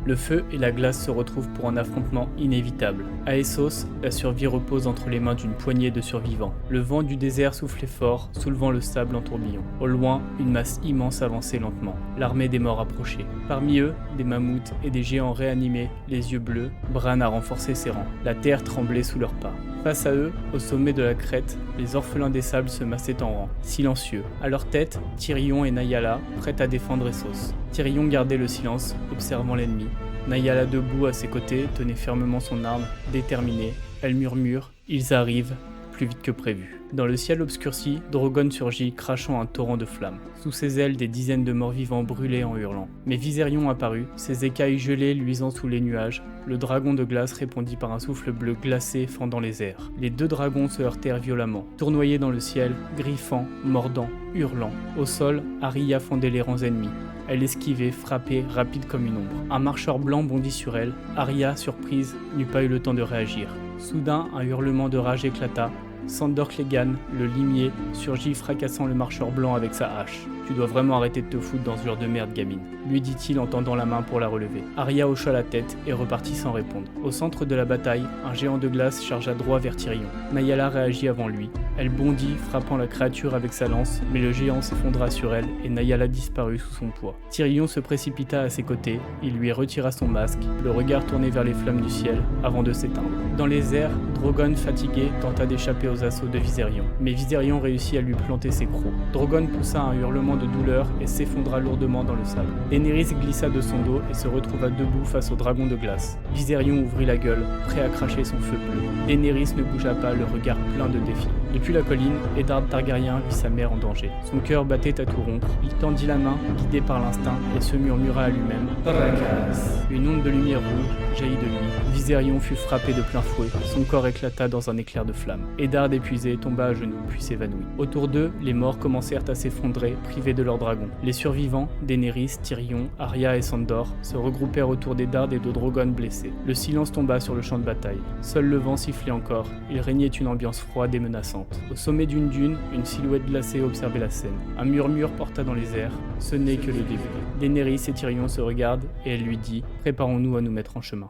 Le feu et la glace se retrouvent pour un affrontement inévitable. À Essos, la survie repose entre les mains d'une poignée de survivants. Le vent du désert soufflait fort, soulevant le sable en tourbillon. Au loin, une masse immense avançait lentement. L'armée des morts approchait. Parmi eux, des mammouths et des géants réanimés, les yeux bleus, Bran a renforcé ses rangs. La terre tremblait sous leurs pas. Face à eux, au sommet de la crête, les orphelins des sables se massaient en rang, silencieux. À leur tête, Tyrion et Naiala, prêts à défendre Essos. Tyrion gardait le silence, observant l'ennemi. Naiala debout à ses côtés, tenait fermement son arme, déterminée. Elle murmure « Ils arrivent », plus vite que prévu. Dans le ciel obscurci, Drogon surgit, crachant un torrent de flammes. Sous ses ailes, des dizaines de morts-vivants brûlaient en hurlant. Mais Viserion apparut, ses écailles gelées luisant sous les nuages. Le dragon de glace répondit par un souffle bleu glacé fendant les airs. Les deux dragons se heurtèrent violemment, tournoyés dans le ciel, griffant, mordant, hurlant. Au sol, Arya fendait les rangs ennemis. Elle esquivait, frappait, rapide comme une ombre. Un marcheur blanc bondit sur elle. Arya, surprise, n'eut pas eu le temps de réagir. Soudain, un hurlement de rage éclata. Sandor Clegane, le limier, surgit fracassant le marcheur blanc avec sa hache. « Tu dois vraiment arrêter de te foutre dans ce genre de merde, gamine », lui dit-il en tendant la main pour la relever. Arya hocha la tête et repartit sans répondre. Au centre de la bataille, un géant de glace chargea droit vers Tyrion. Naiala réagit avant lui. Elle bondit, frappant la créature avec sa lance, mais le géant s'effondra sur elle et Naiala disparut sous son poids. Tyrion se précipita à ses côtés, il lui retira son masque, le regard tourné vers les flammes du ciel, avant de s'éteindre. Dans les airs, Drogon, fatigué, tenta d'échapper aux assauts de Viserion, mais Viserion réussit à lui planter ses crocs. Drogon poussa un hurlement de douleur et s'effondra lourdement dans le sable. Daenerys glissa de son dos et se retrouva debout face au dragon de glace. Viserion ouvrit la gueule, prêt à cracher son feu bleu. Daenerys ne bougea pas, le regard plein de défi. Depuis la colline, Eddard Targaryen vit sa mère en danger. Son cœur battait à tout rompre. Il tendit la main, guidé par l'instinct, et se murmura à lui-même « Bragas ». Une onde de lumière rouge jaillit de lui. Viserion fut frappé de plein fouet. Son corps éclata dans un éclair de flamme. Eddard, épuisé, tomba à genoux, puis s'évanouit. Autour d'eux, les morts commencèrent à s'effondrer, privés de leur dragon. Les survivants, Daenerys, Tyrion, Arya et Sandor, se regroupèrent autour d'Eddard et de Drogon blessés. Le silence tomba sur le champ de bataille. Seul le vent sifflait encore. Il régnait une ambiance froide et menaçante. Au sommet d'une dune, une silhouette glacée observait la scène. Un murmure porta dans les airs. Ce n'est que le début. Daenerys et Tyrion se regardent et elle lui dit « Préparons-nous à nous mettre en chemin ».